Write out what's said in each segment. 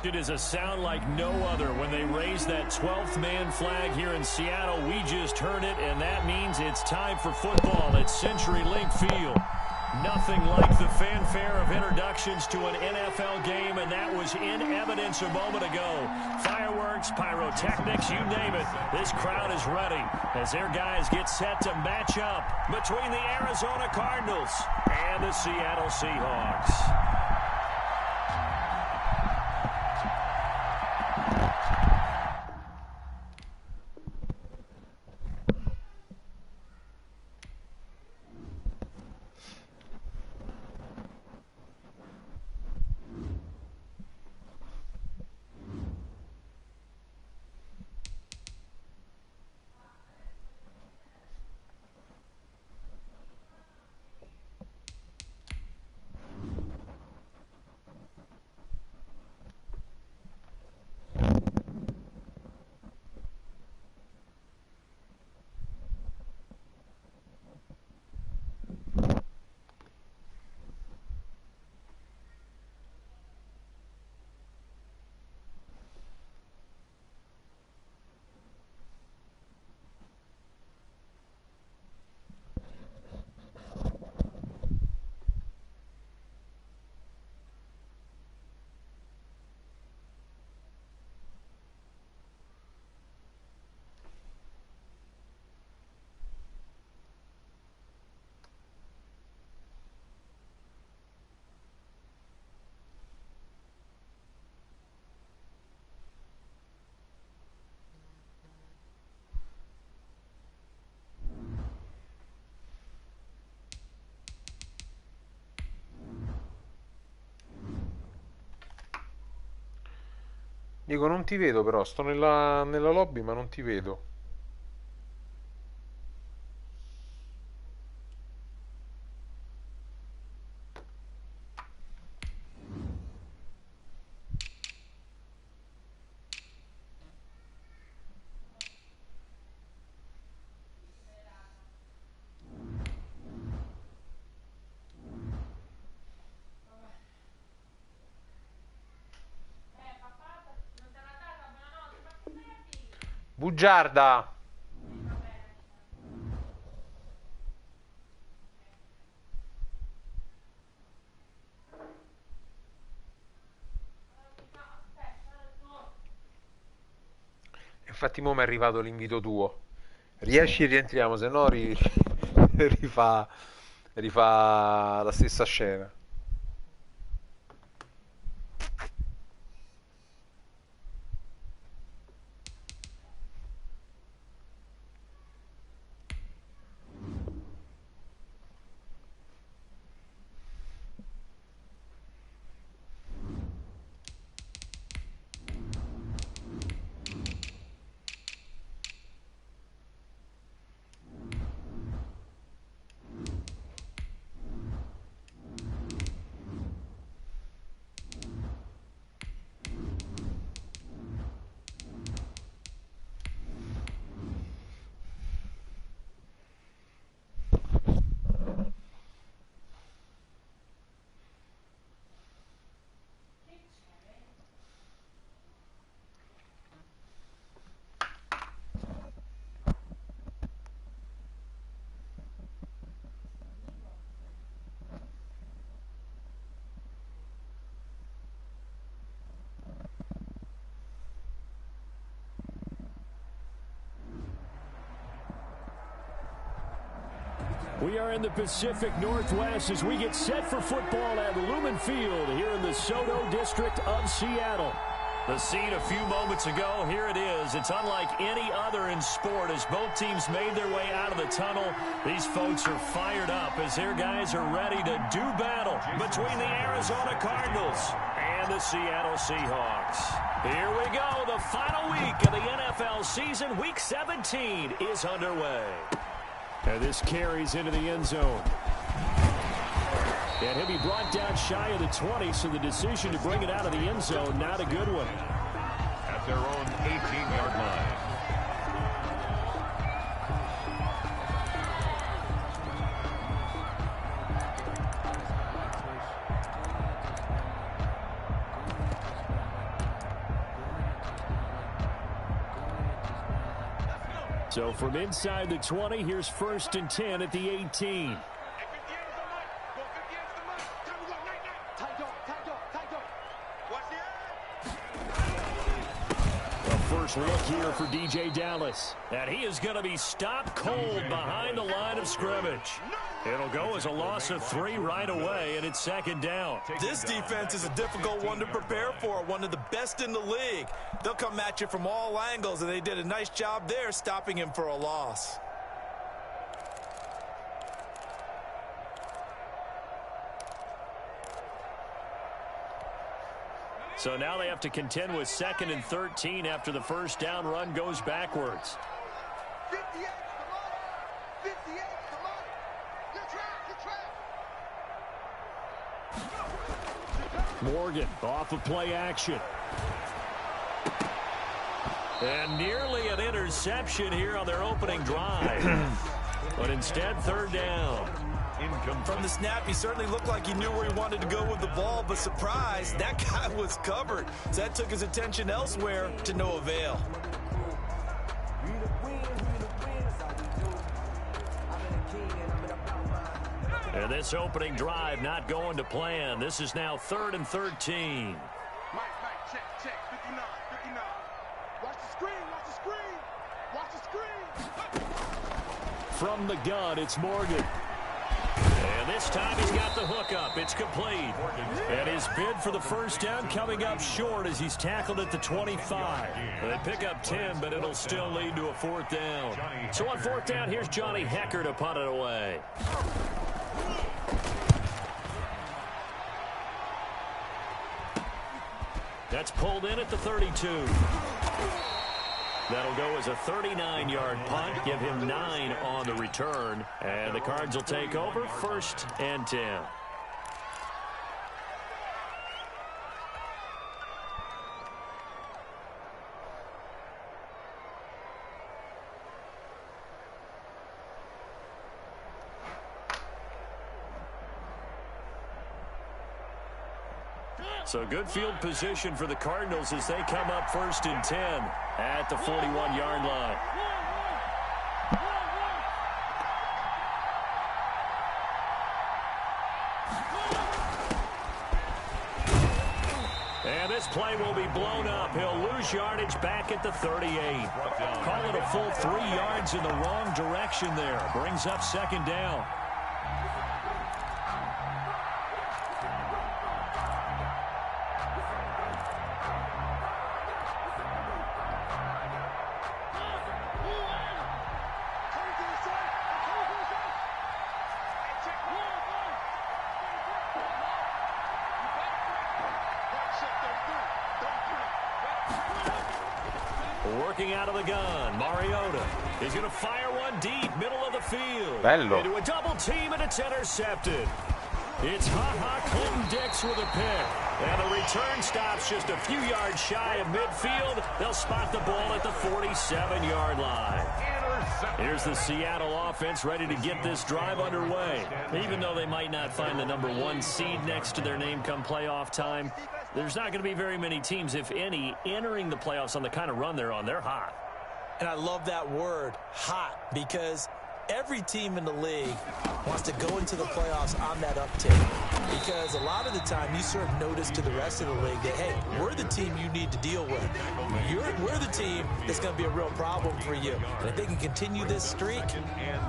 It is a sound like no other when they raise that 12th man flag here in Seattle. We just heard it, and that means it's time for football at CenturyLink Field. Nothing like the fanfare of introductions to an NFL game, and that was in evidence a moment ago. Fireworks, pyrotechnics, you name it. This crowd is ready as their guys get set to match up between the Arizona Cardinals and the Seattle Seahawks. Dico, non ti vedo però, sto nella lobby ma non ti vedo. Bugiarda! Infatti mo mi è arrivato l'invito tuo. Riesci, rientriamo, se no rifà la stessa scena. We are in the Pacific Northwest as we get set for football at Lumen Field here in the Soto District of Seattle. The scene a few moments ago, here it is. It's unlike any other in sport as both teams made their way out of the tunnel. These folks are fired up as their guys are ready to do battle between the Arizona Cardinals and the Seattle Seahawks. Here we go. The final week of the NFL season, Week 17, is underway. And this carries into the end zone. And he'll be brought down shy of the 20, so the decision to bring it out of the end zone, not a good one. At their own 18-yard line. So from inside the 20, here's 1st and 10 at the 18. First look here for DJ Dallas. And he is going to be stopped cold behind the line of scrimmage. It'll go as a loss of 3 right away, and it's 2nd down. This defense is a difficult one to prepare for, one of the best in the league. They'll come at you from all angles, and they did a nice job there stopping him for a loss. So now they have to contend with 2nd and 13 after the first down run goes backwards. 58, come on. 58, come on. Good try. Morgan off of play action. And nearly an interception here on their opening drive. But instead, 3rd down. From the snap, he certainly looked like he knew where he wanted to go with the ball, but surprise, that guy was covered. So that took his attention elsewhere to no avail. And this opening drive not going to plan. This is now 3rd and 13. Mike, check, 59, 59. Watch the screen, watch the screen. Watch the screen. From the gun, it's Morgan. And this time he's got the hook up. It's complete. And his bid for the first down coming up short as he's tackled at the 25. They pick up 10, but it'll still lead to a 4th down. So on 4th down, here's Johnny Hecker to punt it away. That's pulled in at the 32. That'll go as a 39-yard punt, give him 9 on the return. And the Cards will take over 1st and 10. So good field position for the Cardinals as they come up 1st and 10 at the 41-yard line. And this play will be blown up. He'll lose yardage back at the 38. Call it a full 3 yards in the wrong direction there. Brings up 2nd down. Working out of the gun, Mariota. He's going to fire one deep, middle of the field. Bello. Into a double team, and it's intercepted. It's Clinton Dix with a pick. And the return stops just a few yards shy of midfield. They'll spot the ball at the 47-yard line. Here's the Seattle offense ready to get this drive underway. Even though they might not find the number 1 seed next to their name come playoff time, there's not going to be very many teams, if any, entering the playoffs on the kind of run they're on. They're hot. And I love that word, hot, because every team in the league wants to go into the playoffs on that uptick. Because a lot of the time you serve notice to the rest of the league that, hey, we're the team you need to deal with. We're the team that's going to be a real problem for you. And if they can continue this streak,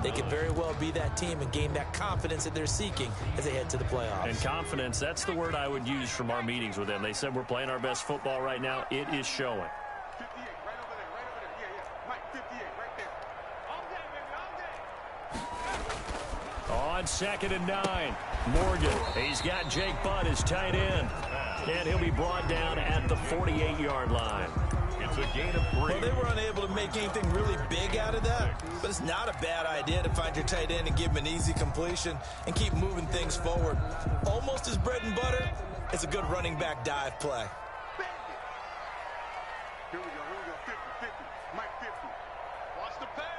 they could very well be that team and gain that confidence that they're seeking as they head to the playoffs. And confidence, that's the word I would use from our meetings with them. They said we're playing our best football right now. It is showing. 58, right over there, right over there. Yeah. Mike, 58, right there. All day, baby, all day. On 2nd and 9, Morgan. He's got Jake Butt as tight end. And he'll be brought down at the 48-yard line. It's a gain of 3. Well, they were unable to make anything really big out of that, but it's not a bad idea to find your tight end and give him an easy completion and keep moving things forward. Almost his bread and butter, it's a good running back dive play. Here we go, 50, 50. Mike, 50. Watch the pass.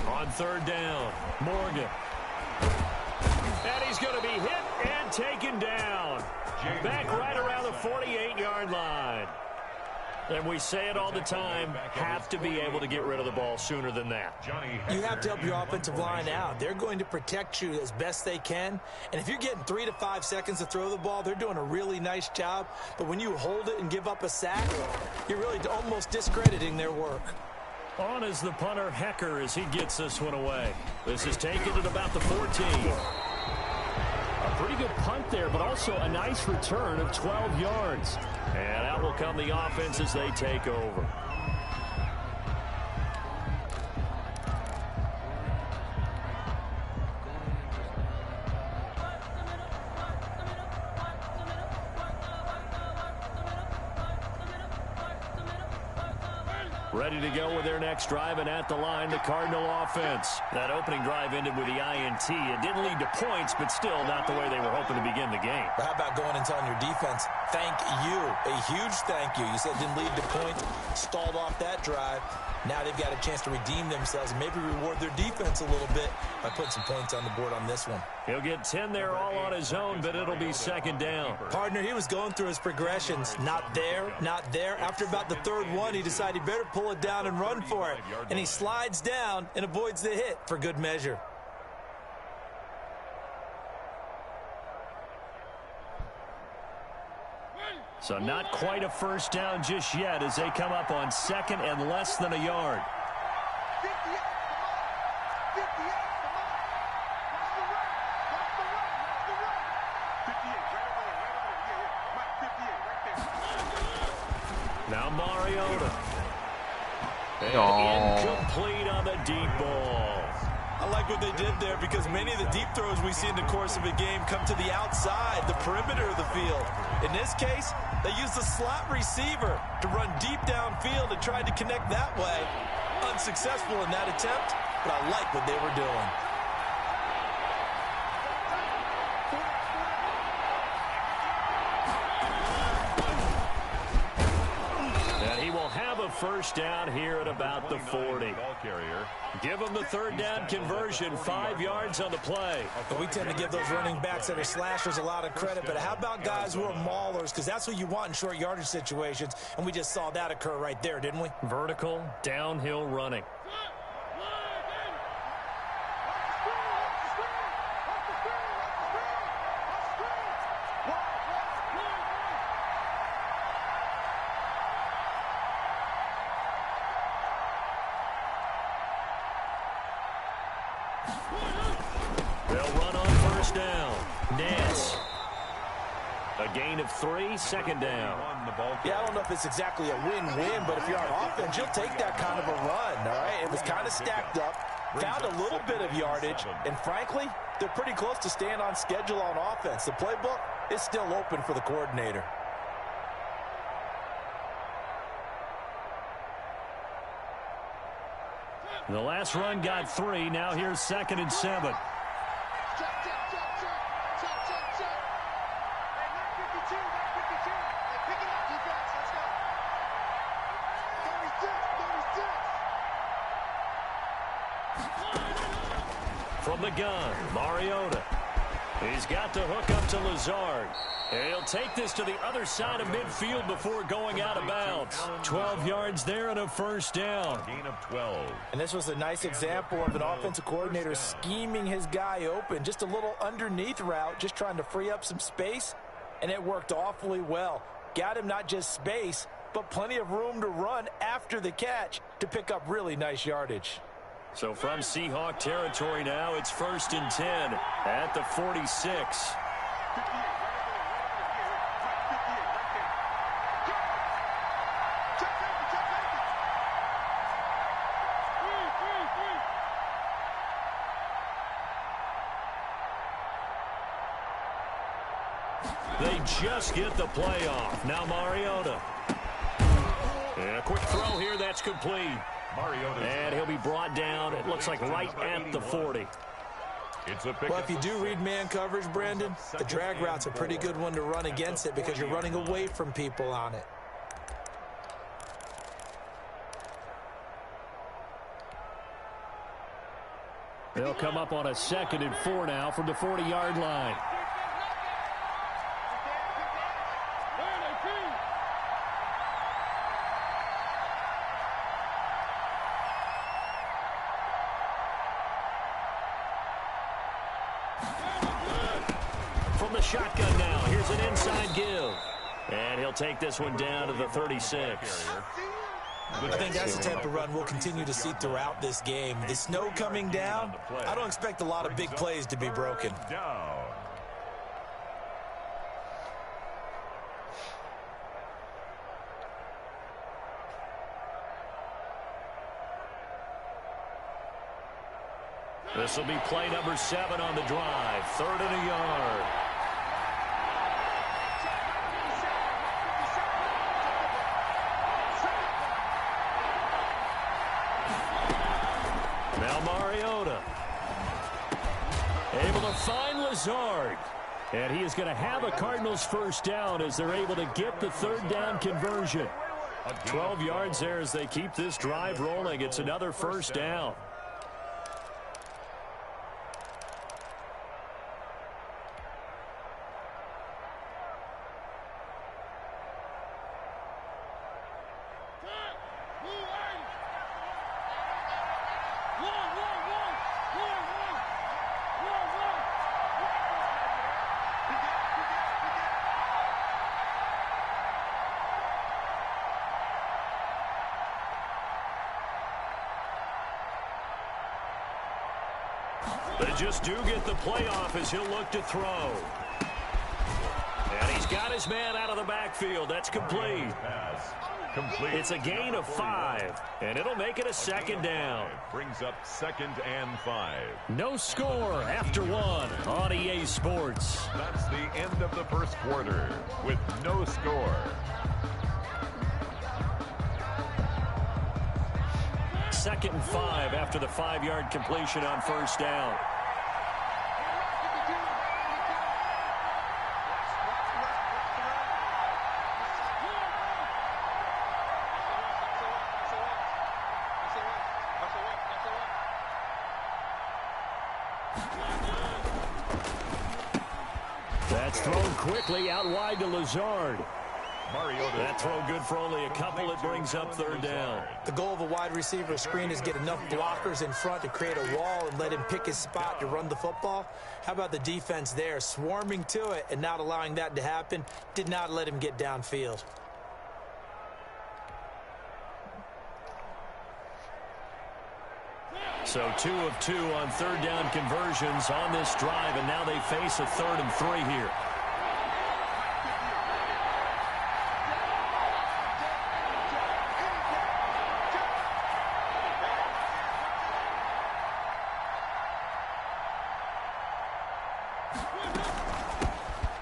On 3rd down, Morgan. And he's going to be hit and taken down. Back right around the 48-yard line. And we say it all the time, have to be able to get rid of the ball sooner than that. You have to help your offensive line out. They're going to protect you as best they can. And if you're getting 3 to 5 seconds to throw the ball, they're doing a really nice job. But when you hold it and give up a sack, you're really almost discrediting their work. On is the punter, Hecker, as he gets this one away. This is taken at about the 14. A pretty good punt there, but also a nice return of 12 yards. And out will come the offense as they take over. Ready to go with their next drive, and at the line, the Cardinal offense. That opening drive ended with the INT. It didn't lead to points, but still not the way they were hoping to begin the game. But how about going and telling your defense, thank you, a huge thank you. You said it didn't lead to points, stalled off that drive. Now they've got a chance to redeem themselves and maybe reward their defense a little bit by putting some points on the board on this one. He'll get 10 there all on his own, but it'll be second down. Partner, he was going through his progressions. Not there, not there. After about the third one, he decided he better pull it down and run for it. And he slides down and avoids the hit for good measure. So not quite a first down just yet as they come up on second and less than a yard. 58, come on. 58, come on. Watch the run. Watch the run. 58, right over there, right over there. Yeah. Mike, 58, right there. Now Mariota. And incomplete on the deep ball. I like what they did there because many of the deep throws we see in the course of a game come to the outside, the perimeter of the field. In this case, they used the slot receiver to run deep downfield and tried to connect that way. Unsuccessful in that attempt, but I like what they were doing. And he will have a first down here at about the 40. Give him the third down conversion, 5 yards on the play. But we tend to give those running backs that are slashers a lot of credit, but how about guys who are maulers? Because that's what you want in short yardage situations, and we just saw that occur right there, didn't we? Vertical, downhill running. They'll run on first down. Nance. A gain of 3, second down. Yeah, I don't know if it's exactly a win-win, but if you're on offense, you'll take that kind of a run, all right? It was kind of stacked up, found a little bit of yardage, and frankly, they're pretty close to staying on schedule on offense. The playbook is still open for the coordinator. The last run got 3. Now here's 2nd and 7. Check. Hey, 152, 152. Hey, pick it up, defense. Let's go. 36, 36. From the gun, Mariota. He's got to hook up to Lazard. And he'll take this to the other side of midfield before going out of bounds. 12 yards there and a first down. Gain of 12. And this was a nice example of an offensive coordinator scheming his guy open. Just a little underneath route, just trying to free up some space, and it worked awfully well. Got him not just space, but plenty of room to run after the catch to pick up really nice yardage. So from Seahawk territory now, it's 1st and 10 at the 46. They just get the play off. Now Mariota. And a quick throw here, that's complete. And he'll be brought down, it looks like right at the 40. Well, if you do read man coverage, Brandon, the drag route's a pretty good one to run against it because you're running away from people on it. They'll come up on a 2nd and 4 now from the 40-yard line. From the shotgun now, here's an inside give. And he'll take this one down to the 36. I think that's the type of run we'll continue to see throughout this game. The snow coming down, I don't expect a lot of big plays to be broken. This will be play number 7 on the drive. 3rd and a yard. Now Mariota. Able to find Lazard. And he is going to have a Cardinals first down as they're able to get the 3rd down conversion. 12 yards there as they keep this drive rolling. It's another first down. They just do get the playoff as he'll look to throw. And he's got his man out of the backfield. That's complete. It's a gain of 5, and it'll make it a 2nd down. Brings up 2nd and 5. No score after 1 on EA Sports. That's the end of the first quarter with no score. 2nd and 5 after the 5-yard completion on first down. That's thrown quickly out wide to Lazard. That throw good for only a couple. It brings up 3rd down. The goal of a wide receiver screen is get enough blockers in front to create a wall and let him pick his spot to run the football. How about the defense there, swarming to it and not allowing that to happen? Did not let him get downfield. So 2 of 2 on 3rd down conversions on this drive, and now they face a 3rd and 3 here.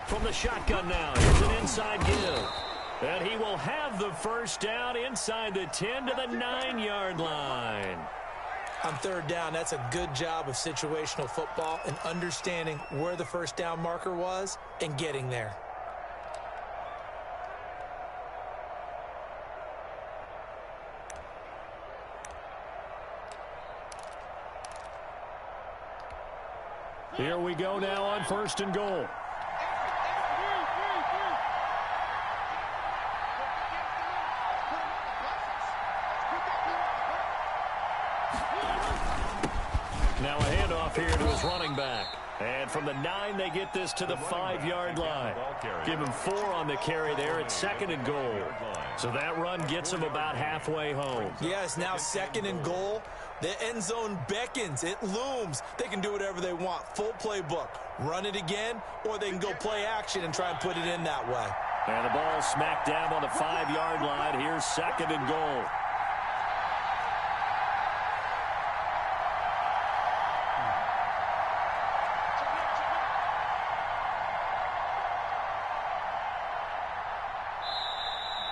From the shotgun now, here's an inside give. And he will have the first down inside the 10 to the 9-yard line. On 3rd down, that's a good job of situational football and understanding where the first down marker was and getting there. Here we go now on 1st and goal. Now a handoff here to his running back. And from the 9, they get this to the 5-yard line. Give him 4 on the carry there at 2nd and goal. So that run gets him about halfway home. Yes, now 2nd and goal. The end zone beckons. It looms. They can do whatever they want. Full playbook. Run it again, or they can go play action and try and put it in that way. And the ball smacked down on the 5-yard line. Here's 2nd and goal.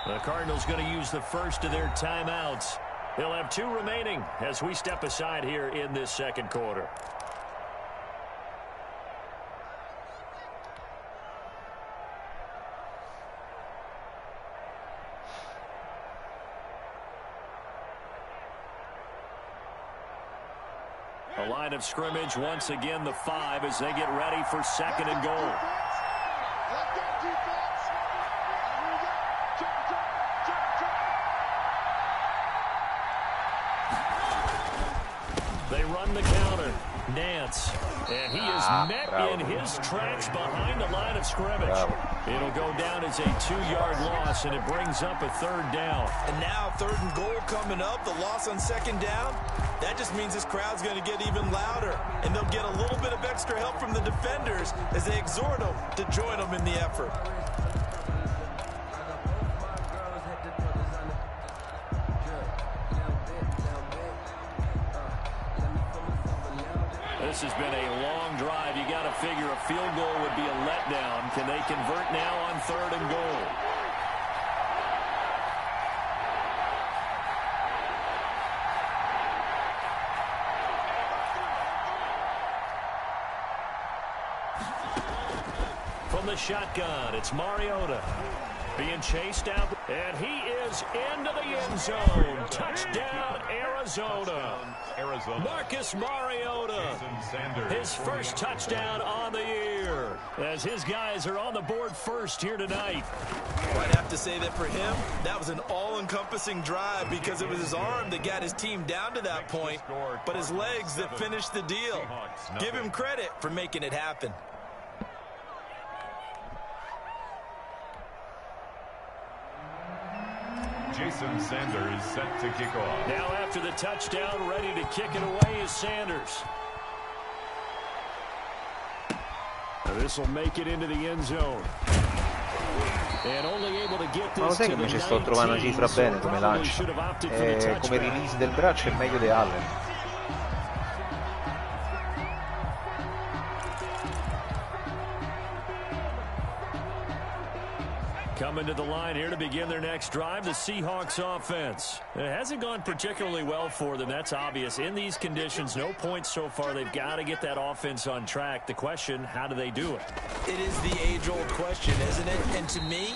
The Cardinals going to use the first of their timeouts. They'll have 2 remaining as we step aside here in this 2nd quarter. The line of scrimmage, once again, the 5 as they get ready for 2nd and goal. Let's go, defense. Here we go. Jump. They run the counter. Nance. And he is met in his tracks behind the line of scrimmage. It'll go down as a 2-yard loss, and it brings up a 3rd down. And now 3rd and goal coming up. The loss on 2nd down. That just means this crowd's going to get even louder. And they'll get a little bit of extra help from the defenders as they exhort them to join them in the effort. This has been a long drive. You got to figure a field goal would be a letdown. Can they convert now on 3rd and goal? From the shotgun, it's Mariota being chased out, and he is into the end zone. Touchdown, Arizona. Marcus Mariota, his first touchdown on the year, as his guys are on the board first here tonight. Well, I'd have to say that for him, that was an all-encompassing drive because it was his arm that got his team down to that point, but his legs that finished the deal. Give him credit for making it happen. Jason Sanders set to kick off. Now after the touchdown, ready to kick it away is Sanders. This will make it into the end zone. And only able to get Ma lo this sai to che the mi ci sto trovando una 19, cifra so bene come probably lancio? should have opted for the Come touchback. release del braccio è meglio di Allen. Coming to the line here to begin their next drive, the Seahawks offense. It hasn't gone particularly well for them, that's obvious. In these conditions, no points so far. They've got to get that offense on track. The question, how do they do it? It is the age-old question, isn't it? And to me,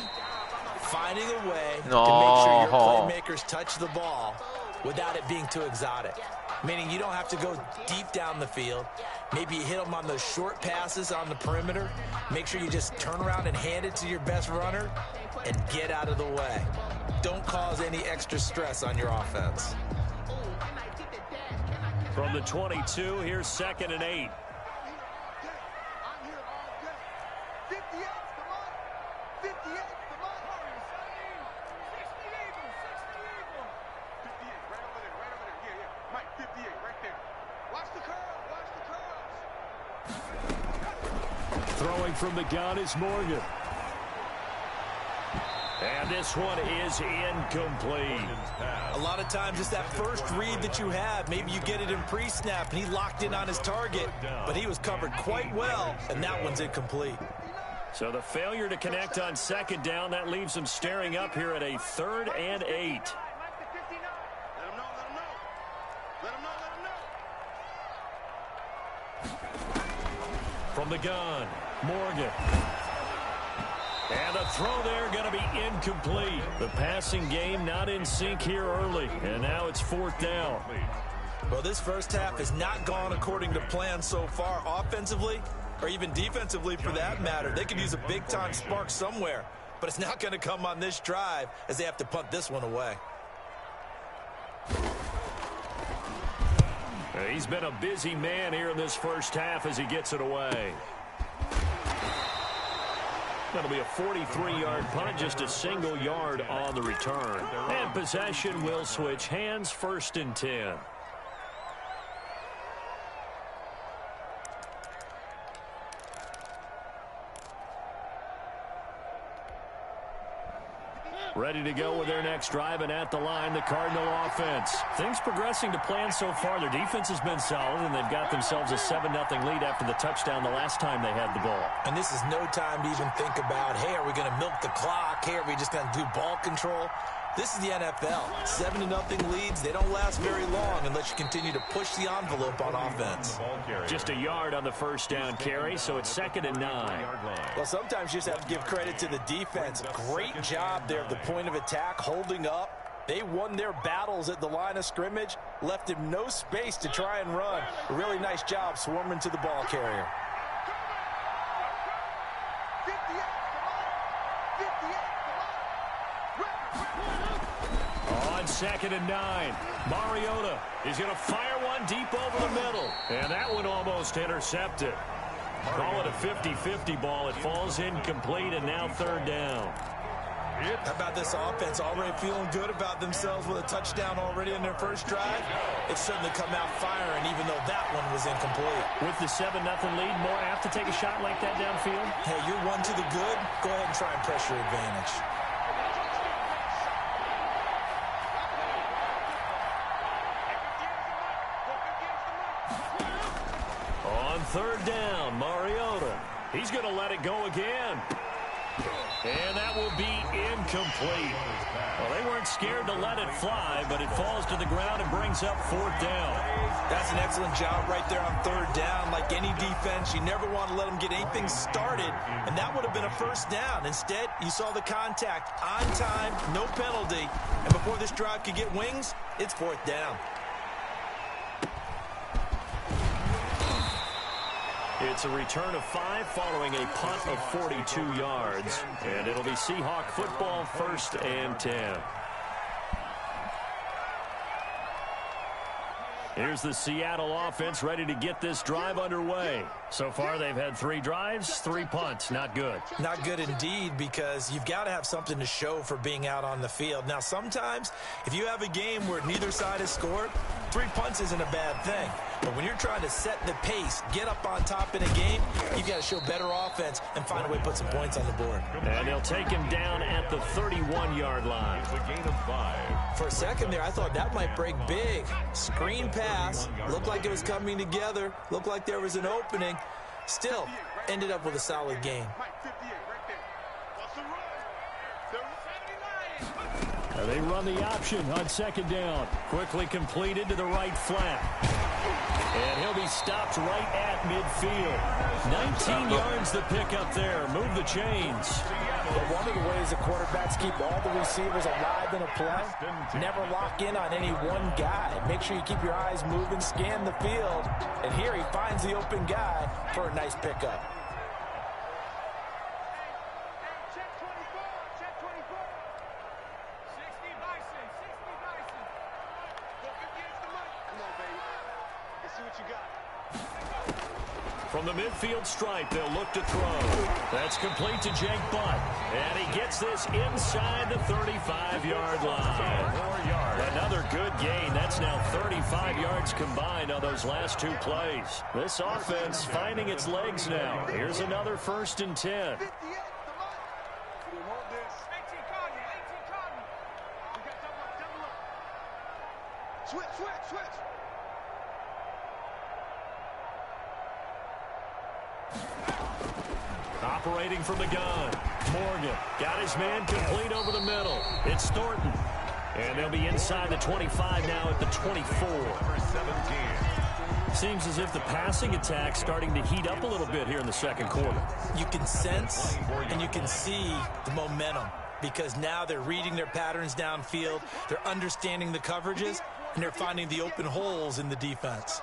finding a way to No. make sure your playmakers touch the ball without it being too exotic. Meaning you don't have to go deep down the field. Maybe you hit them on those short passes on the perimeter. Make sure you just turn around and hand it to your best runner and get out of the way. Don't cause any extra stress on your offense. From the 22, here's 2nd and 8. I'm here all day. 58, come on. 58, come on. 58, right over there, right over there. Yeah, yeah. Mike, 58, right there. Watch the curve, watch the curves. Throwing from the gun is Morgan. And this one is incomplete. A lot of times it's that first read that you have. Maybe you get it in pre-snap and he locked in on his target, but he was covered quite well, and that one's incomplete. So the failure to connect on 2nd down, that leaves them staring up here at a 3rd and 8. Let him know, let him know. Let him know, let him know. From the gun, Morgan. And the throw there going to be incomplete. The passing game not in sync here early. And now it's 4th down. Well, this first half has not gone according to plan so far offensively, or even defensively for that matter. They could use a big-time spark somewhere, but it's not going to come on this drive as they have to punt this one away. He's been a busy man here in this first half as he gets it away. That'll be a 43-yard punt, just a single yard on the return. And possession will switch hands, 1st and 10. Ready to go with their next drive, and at the line, the Cardinal offense. Things progressing to plan so far. Their defense has been solid, and they've got themselves a 7-0 lead after the touchdown the last time they had the ball. And this is no time to even think about, hey, are we going to milk the clock? Hey, are we just going to do ball control? This is the NFL. 7-0 leads, they don't last very long unless you continue to push the envelope on offense. Just a yard on the first down carry, so it's 2nd and 9. Well, sometimes you just have to give credit to the defense. Great job there at the point of attack, holding up, They won their battles at the line of scrimmage, left him no space to try and run. A really nice job swarming to the ball carrier. 58, come on. 58, come on. On 2nd and 9, Mariota is going to fire one deep over the middle. And that one almost intercepted. Call it a 50-50 ball. It falls incomplete, and now 3rd down. How about this offense already feeling good about themselves with a touchdown already in their first drive? It's certainly come out firing, even though that one was incomplete. With the 7-0 lead, more apt to take a shot like that downfield? Hey, you're one to the good. Go ahead and try and press your advantage. On 3rd down, Mariota. He's going to let it go again. And that will be incomplete. Well, they weren't scared to let it fly, but it falls to the ground and brings up 4th down. That's an excellent job right there on 3rd down. Like any defense, you never want to let them get anything started, and that would have been a 1st down. Instead, you saw the contact on time, no penalty, and before this drive could get wings, it's 4th down. It's a return of 5 following a punt of 42 yards. And it'll be Seahawk football, 1st and 10. Here's the Seattle offense ready to get this drive underway. So far, they've had 3 drives, 3 punts. Not good. Not good indeed, because you've got to have something to show for being out on the field. Now, sometimes, if you have a game where neither side has scored, 3 punts isn't a bad thing. But when you're trying to set the pace, get up on top in a game, you've got to show better offense and find a way to put some points on the board. And they'll take him down at the 31-yard line. It's a gain of 5. For a second there, I thought that might break big. Screen pass, looked like it was coming together, looked like there was an opening. Still, ended up with a solid gain. Mike, 58, right there. What's the run? They run the option on 2nd down. Quickly completed to the right flat. And he'll be stopped right at midfield. 19 yards the pick up there. Move the chains. But one of the ways the quarterbacks keep all the receivers alive in a play, never lock in on any one guy. Make sure you keep your eyes moving, scan the field. And here he finds the open guy for a nice pickup. Check 24, check 24. 60 Bison, 60 Bison. Go 58's the money. Come on, baby. Let's see what you got. From the midfield stripe, they'll look to throw. That's complete to Jake Butt. And he gets this inside the 35-yard line. 4 yards. Another good gain. That's now 35 yards combined on those last 2 plays. This offense finding its legs now. Here's another 1st and 10. 58's the money. We want this. 18 Cardinals, 18 Cardinals. We got double up. Switch. Operating from the gun. Morgan got his man complete over the middle. It's Thornton. And they'll be inside the 25 now at the 24. Number 17. Seems as if the passing attack's starting to heat up a little bit here in the 2nd quarter. You can sense and you can see the momentum, because now they're reading their patterns downfield, they're understanding the coverages, and they're finding the open holes in the defense.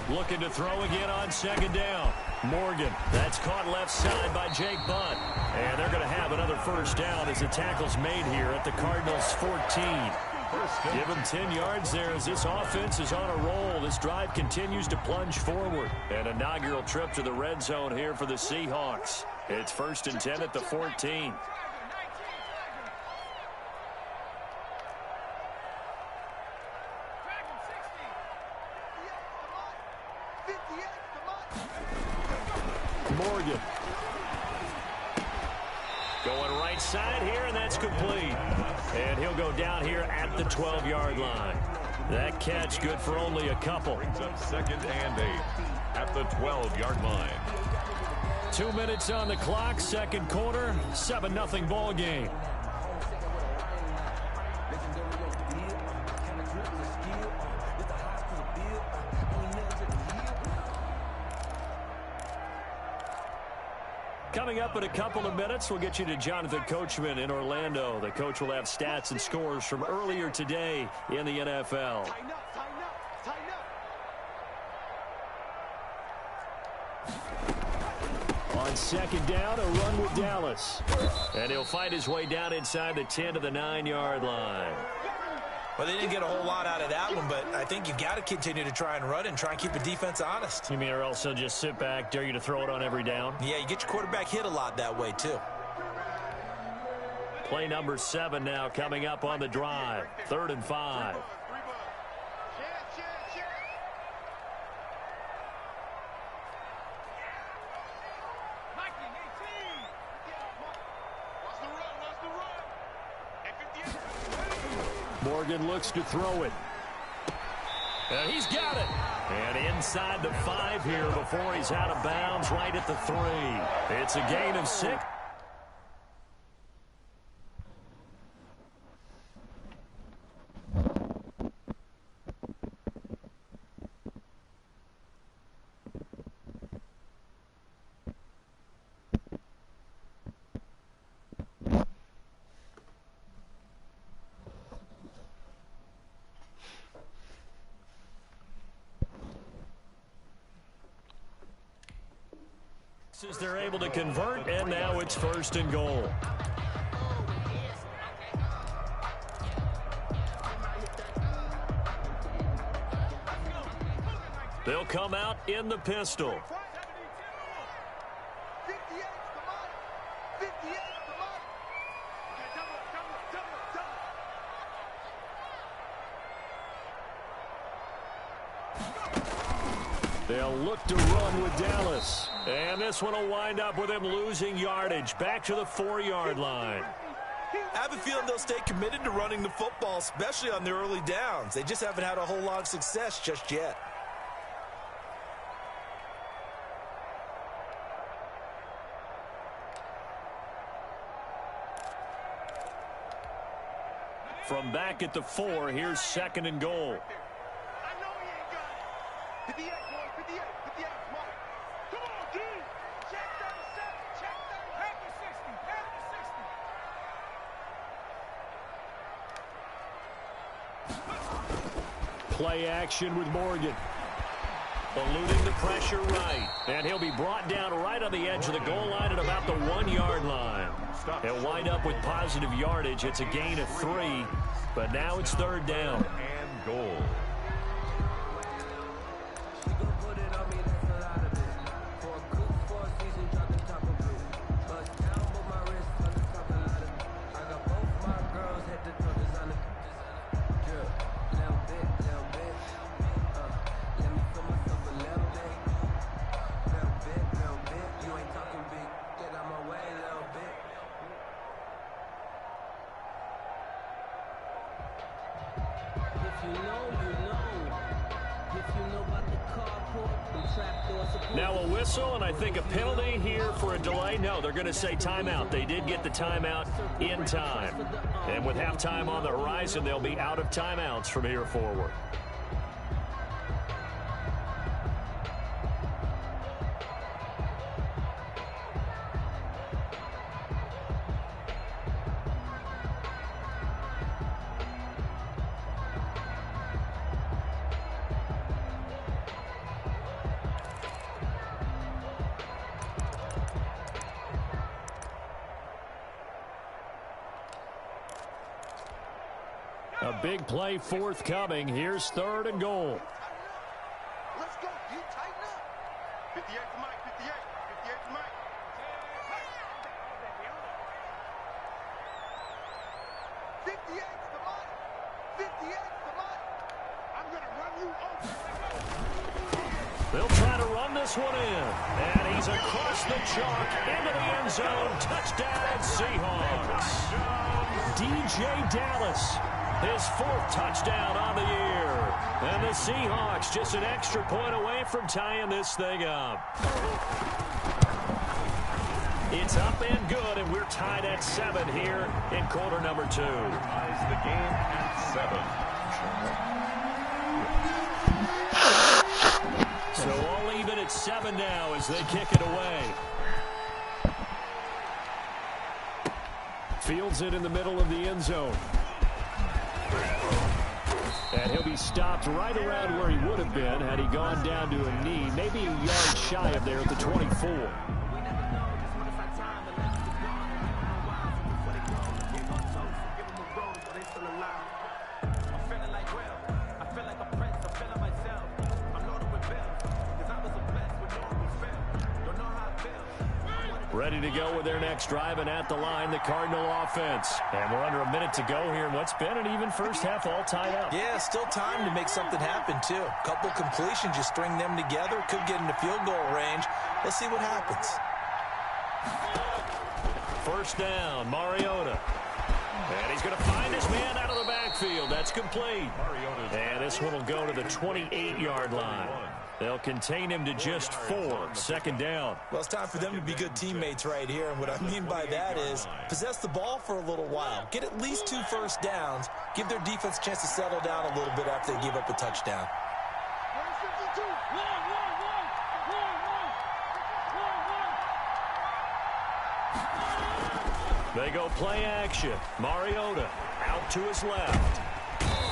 Looking to throw again on 2nd down. Morgan, that's caught left side by Jake Butt. And they're going to have another 1st down as the tackle's made here at the Cardinals 14. Give them 10 yards there as this offense is on a roll. This drive continues to plunge forward. An inaugural trip to the red zone here for the Seahawks. It's 1st and 10 at the 14. Morgan. Going right side here, and that's complete. And he'll go down here at the 12-yard line. That catch good for only a couple. Brings up 2nd and 8 at the 12-yard line. 2 minutes on the clock, 2nd quarter, 7-0 ball game. Coming up in a couple of minutes, we'll get you to Jonathan Coachman in Orlando. The coach will have stats and scores from earlier today in the NFL. Tighten up, tighten up, tighten up. On second down, a run with Dallas. And he'll find his way down inside the 10 to the 9-yard line. Well, they didn't get a whole lot out of that one, but I think you've got to continue to try and run and try and keep the defense honest. You mean, or else they'll just sit back, dare you to throw it on every down? Yeah, you get your quarterback hit a lot that way, too. Play number 7 now coming up on the drive. 3rd and 5. Morgan looks to throw it. He's got it. And inside the 5 here before he's out of bounds right at the 3. It's a gain of 6. They're able to convert, and now it's 1st and goal. They'll come out in the pistol. 58, come on. 58, come on. Okay, double it. They'll look to run with Dallas. And this one will wind up with him losing yardage. Back to the 4-yard line. I have a feeling they'll stay committed to running the football, especially on the early downs. They just haven't had a whole lot of success just yet. From back at the 4, here's 2nd and goal. I know he ain't got it. 58, boy, 58, 58, come on. Come on, D. Check 37, check 37. Half the 60, half the 60. Play action with Morgan. Eluding the pressure right. And he'll be brought down right on the edge of the goal line at about the 1-yard line. He'll wind up with positive yardage. It's a gain of 3, but now it's 3rd down. And goal. Now a whistle, and I think a penalty here for a delay. No, they're going to say timeout. They did get the timeout in time. And with halftime on the horizon, they'll be out of timeouts from here forward. A big play forthcoming. Here's 3rd and goal. Let's go, D. Tighten up. 58 to Mike, 58. 58 to Mike. 58 to Mike. 58 to Mike. I'm going to run you over. They'll try to run this one in. And he's across the chalk into the end zone. Touchdown, Seahawks. DJ Dallas. His 4th touchdown on the year. And the Seahawks just an extra point away from tying this thing up. It's up and good, and we're tied at 7 here in quarter number 2. Ties the game at 7. So all even at 7 now as they kick it away. Fields it in the middle of the end zone. And he'll be stopped right around where he would have been had he gone down to a knee, maybe a yard shy of there at the 24. Ready to go with their next drive, and at the line, the Cardinal offense. And we're under a minute to go here in what's been an even first half, all tied up. Yeah, still time to make something happen, too. Couple completions, you string them together, could get into field goal range. Let's see what happens. First down, Mariota. And he's going to find his man out of the backfield. That's complete. And this one will go to the 28-yard line. They'll contain him to just 4. Second down. Well, it's time for them to be good teammates right here. And what I mean by that is possess the ball for a little while. Get at least 2 first downs. Give their defense a chance to settle down a little bit after they give up a touchdown. They go play action. Mariota out to his left.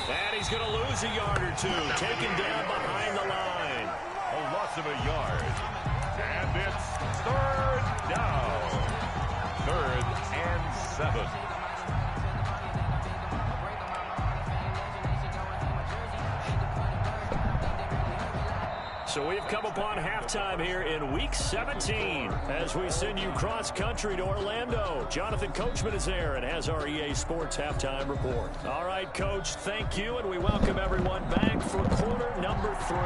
And he's going to lose a yard or 2. Taken down behind the line. A loss of a yard. And it's third down. 3rd and 7. So we've come upon halftime here in Week 17 as we send you cross-country to Orlando. Jonathan Coachman is there and has our EA Sports halftime report. All right, Coach, thank you, and we welcome everyone back for quarter number 3.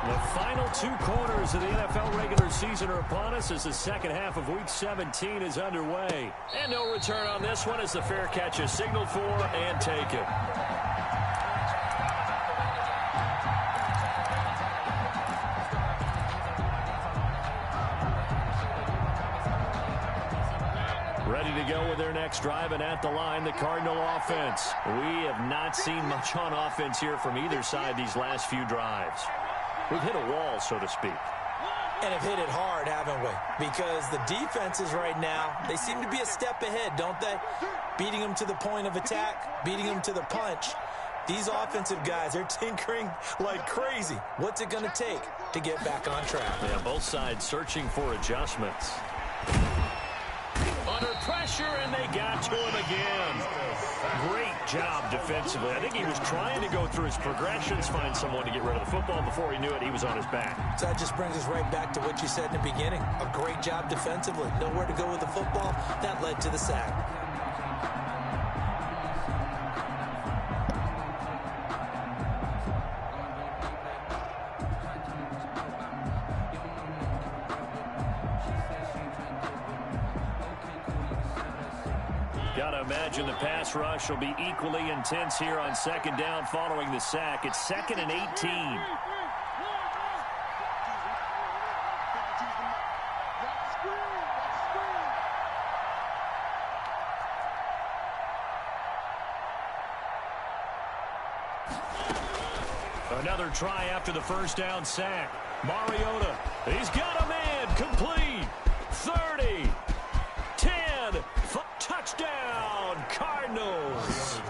The final 2 quarters of the NFL regular season are upon us as the second half of Week 17 is underway. And no return on this one as the fair catch is signaled for and taken. Ready to go with their next drive, and at the line, the Cardinal offense. We have not seen much on offense here from either side these last few drives. We've hit a wall, so to speak. And have hit it hard, haven't we? Because the defenses right now, they seem to be a step ahead, don't they? Beating them to the point of attack, beating them to the punch. These offensive guys, they're tinkering like crazy. What's it going to take to get back on track? Yeah, both sides searching for adjustments. Under pressure, and they got to him again. Great job defensively. I think he was trying to go through his progressions, find someone to get rid of the football. Before he knew it, he was on his back. So that just brings us right back to what you said in the beginning. A great job defensively. Nowhere to go with the football. That led to the sack. Got to imagine the pass rush will be equally intense here on second down following the sack. It's 2nd and 18. Another try after the first down sack. Mariota, he's got a man, complete. 30, 10, touchdown, Cardinals.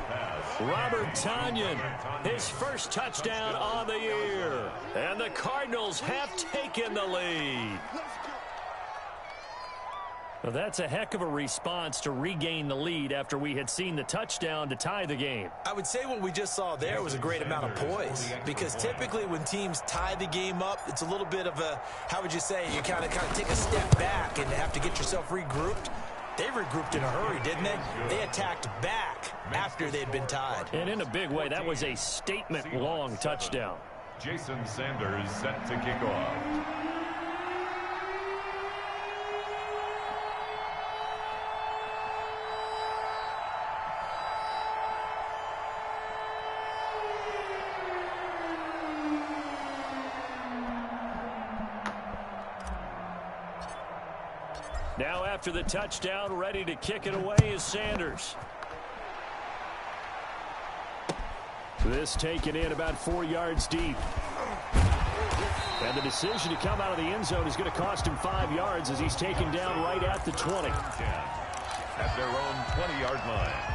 Robert Tonyan, his first touchdown on the year. And the Cardinals have taken the lead. Well, that's a heck of a response to regain the lead after we had seen the touchdown to tie the game. I would say what we just saw there was a great amount of poise, because typically when teams tie the game up, it's a little bit of a, how would you say, you kind of take a step back and have to get yourself regrouped. They regrouped in a hurry, didn't they? They attacked back after they'd been tied. And in a big way, that was a statement-long touchdown. Jason Sanders set to kick off. Now after the touchdown, ready to kick it away is Sanders. This taken in about 4 yards deep. And the decision to come out of the end zone is going to cost him 5 yards as he's taken down right at the 20. 10 at their own 20-yard line.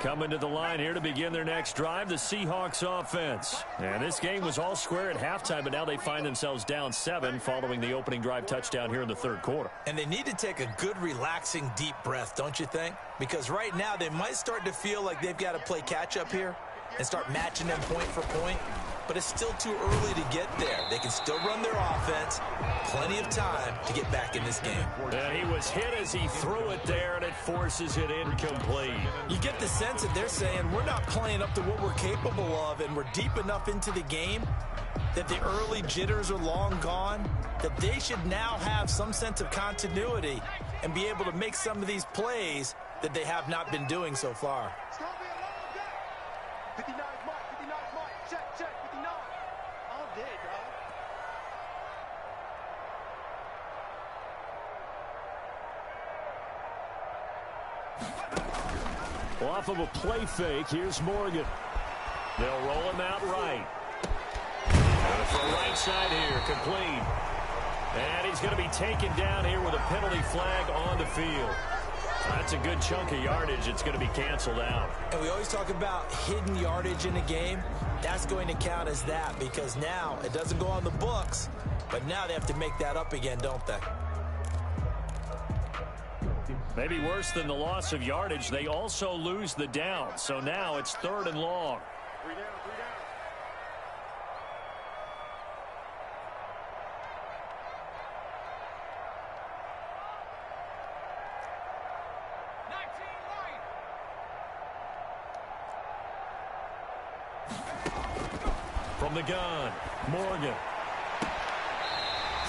Coming to the line here to begin their next drive, the Seahawks offense. And this game was all square at halftime, but now they find themselves down 7 following the opening drive touchdown here in the third quarter. And they need to take a good, relaxing, deep breath, don't you think? Because right now they might start to feel like they've got to play catch-up here and start matching them point for point. But it's still too early to get there. They can still run their offense. Plenty of time to get back in this game. And he was hit as he threw it there, and it forces it incomplete. You get the sense that they're saying we're not playing up to what we're capable of, and we're deep enough into the game that the early jitters are long gone, that they should now have some sense of continuity and be able to make some of these plays that they have not been doing so far. It's going to be a long day. 59 mark, 59 mark. Check, check, 59. All day, dog. Off of a play fake, here's Morgan. They'll roll him out right. From right side here, complete. And he's going to be taken down here with a penalty flag on the field. That's a good chunk of yardage. It's going to be canceled out. And we always talk about hidden yardage in a game. That's going to count as that because now it doesn't go on the books, but now they have to make that up again, don't they? Maybe worse than the loss of yardage, they also lose the down. So now it's 3rd and long. 3 down, 3 down. From the gun, Morgan.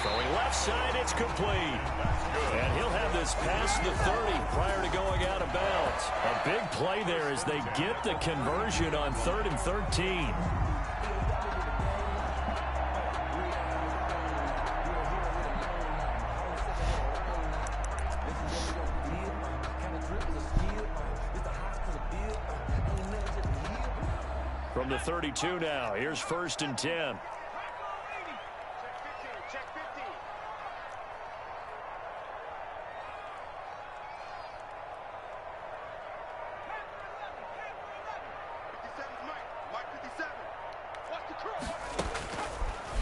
Throwing left side, it's complete. And he'll have this past the 30 prior to going out of bounds. A big play there as they get the conversion on 3rd and 13. From the 32 now, here's 1st and 10. Check 15. 57 Mike. Mike 57. Watch the cross.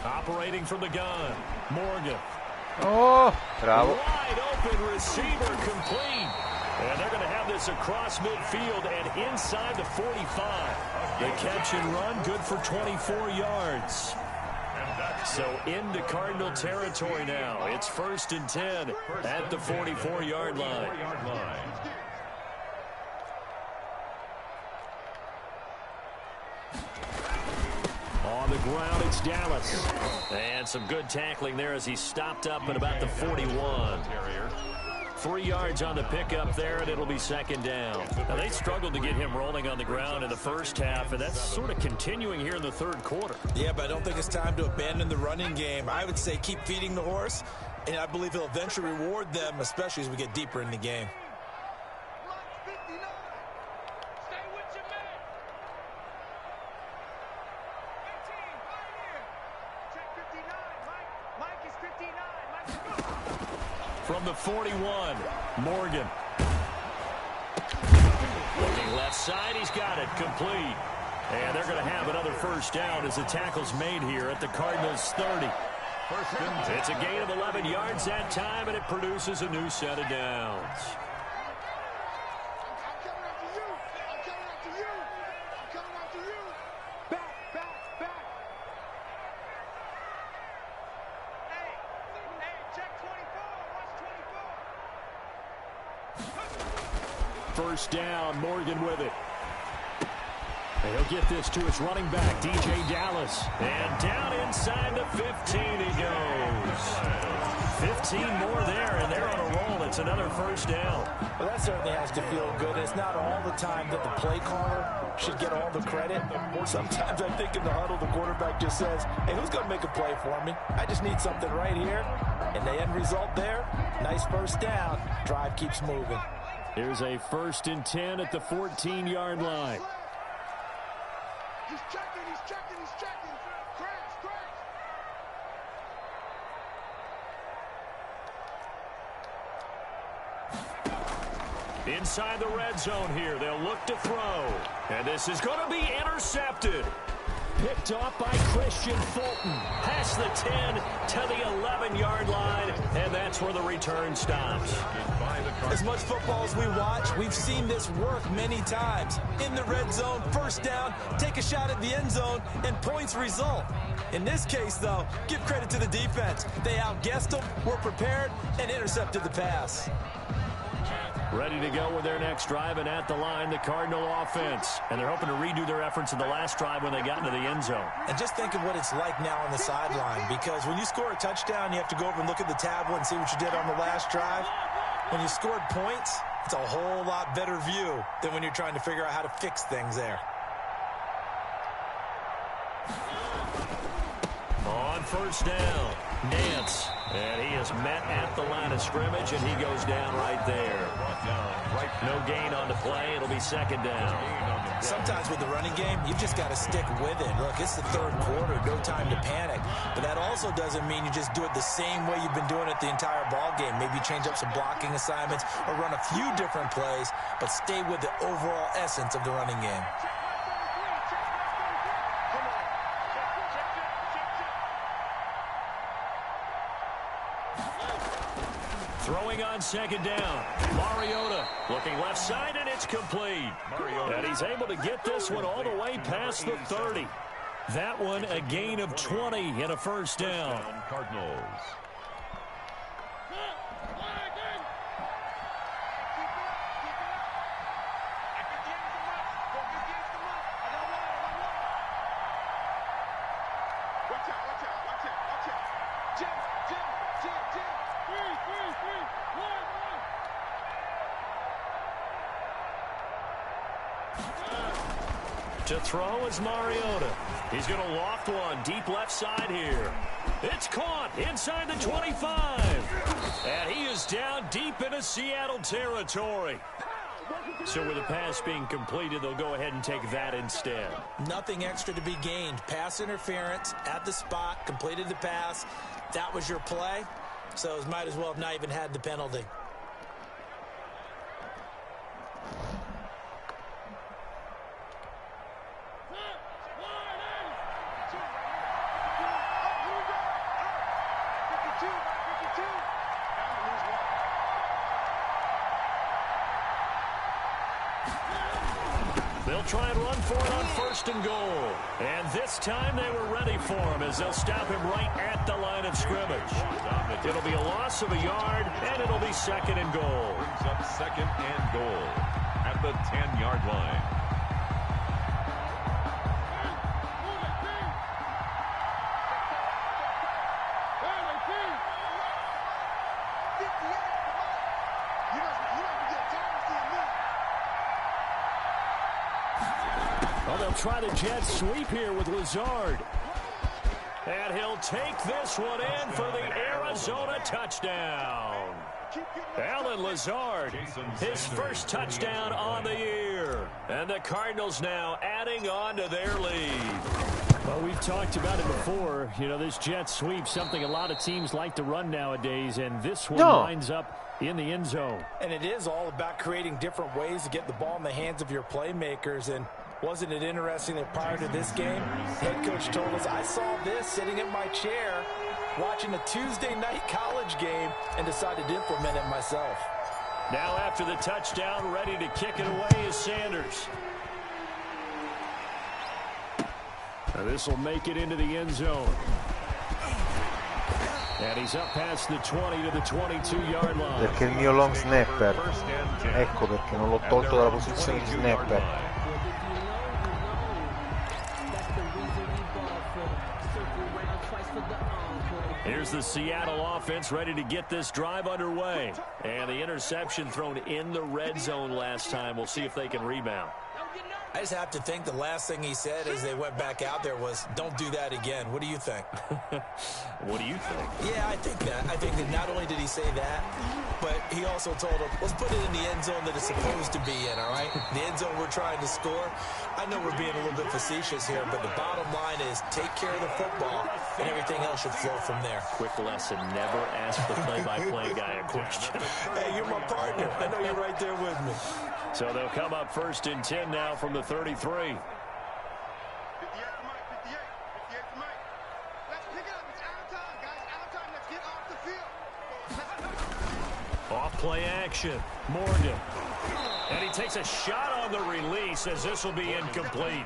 Operating from the gun, Morgan. Oh, bravo. Wide open receiver complete. And they're going to have this across midfield and inside the 45. The catch and run, good for 24 yards. So into Cardinal territory now. It's 1st and 10 at the 44-yard line. On the ground, it's Dallas. And some good tackling there as he stopped up at about the 41. 3 yards on the pickup there, and it'll be 2nd down. Now, they struggled to get him rolling on the ground in the first half, and that's sort of continuing here in the 3rd quarter. Yeah, but I don't think it's time to abandon the running game. I would say keep feeding the horse, and I believe he'll eventually reward them, especially as we get deeper in the game. Mike 59. Stay with your man. 18, right here. Check 59, Mike. Mike is 59. Mike is good. From the 41, Morgan. Looking left side, he's got it, complete. And they're going to have another 1st down as the tackle's made here at the Cardinals' 30. It's a gain of 11 yards that time, and it produces a new set of downs. I'm coming after you. I'm coming after you. I'm coming after you. Back, back, back. Hey, check 24. Watch 24. 1st down, Morgan with it. And he'll get this to his running back, DJ Dallas. And down inside the 15 he goes. 15 more there, and they're on a roll. It's it's another first down. Well, that certainly has to feel good. It's not all the time that the play caller should get all the credit. Sometimes I think in the huddle, the quarterback just says, hey, who's going to make a play for me? I just need something right here. And the end result there, nice first down. Drive keeps moving. Here's a 1st and 10 at the 14-yard line. He's checking, he's checking, he's checking. Crash, crash. Inside the red zone here, they'll look to throw. And this is going to be intercepted. Picked off by Christian Fulton. Past the 10 to the 11-yard line, and that's where the return stops. As much football as we watch, we've seen this work many times. In the red zone, first down, take a shot at the end zone, and points result. In this case, though, give credit to the defense. They outguessed them, were prepared, and intercepted the pass. Ready to go with their next drive, and at the line, the Cardinal offense. And they're hoping to redo their efforts in the last drive when they got into the end zone. And just think of what it's like now on the sideline, because when you score a touchdown, you have to go over and look at the tablet and see what you did on the last drive. When you scored points, it's a whole lot better view than when you're trying to figure out how to fix things there. On first down, Nance. And he is met at the line of scrimmage, and he goes down right there. No gain on the play. It'll be 2nd down. Sometimes with the running game, you've just got to stick with it. Look, it's the 3rd quarter, no time to panic. But that also doesn't mean you just do it the same way you've been doing it the entire ball game. Maybe change up some blocking assignments or run a few different plays, but stay with the overall essence of the running game. Throwing on 2nd down. Mariota looking left side, and it's complete. And he's able to get this one all the way past the 30. That one a gain of 20 and a first down. Cardinals. To throw is Mariota. He's going to loft one deep left side here. It's caught inside the 25. And he is down deep into Seattle territory. So with the pass being completed, they'll go ahead and take that instead. Nothing extra to be gained. Pass interference at the spot, completed the pass. That was your play. So it might as well have not even had the penalty. They'll try and run for it on 1st and goal. And this time they were ready for him as they'll stop him right at the line of scrimmage. It'll be a loss of a yard, and it'll be 2nd and goal. Brings up 2nd and goal at the 10-yard line. Well, they'll try the jet sweep here with Lazard. And he'll take this one in for the Arizona touchdown. Alan Lazard, his first touchdown on the year. And the Cardinals now adding on to their lead. Well, we've talked about it before. You know, this jet sweep, something a lot of teams like to run nowadays, and this one winds up in the end zone. And it is all about creating different ways to get the ball in the hands of your playmakers. And wasn't it interesting that prior to this game, head coach told us, I saw this sitting in my chair watching a Tuesday night college game and decided to implement it myself. Now after the touchdown, ready to kick it away is Sanders. Now this will make it into the end zone. And he's up past the 20 to the 22-yard line. Perché il mio long snapper, ecco perché non l'ho tolto dalla posizione di snapper. Here's here's the Seattle offense ready to get this drive underway. And the interception thrown in the red zone last time. We'll see if they can rebound. I just have to think the last thing he said as they went back out there was, don't do that again. What do you think? What do you think? Yeah, I think that. I think that not only did he say that, but he also told him, let's put it in the end zone that it's supposed to be in, all right? The end zone we're trying to score. I know we're being a little bit facetious here, but the bottom line is take care of the football, and everything else should flow from there. Quick lesson, never ask the play-by-play guy a question. Hey, you're my partner. I know you're right there with me. So they'll come up 1st and 10 now from the 33. 58 to Mike, 58 to Mike. Let's pick it up. It's out of time, guys. Out of time. Let's get off the field. Off play action. Morgan. And he takes a shot on the release as this will be incomplete.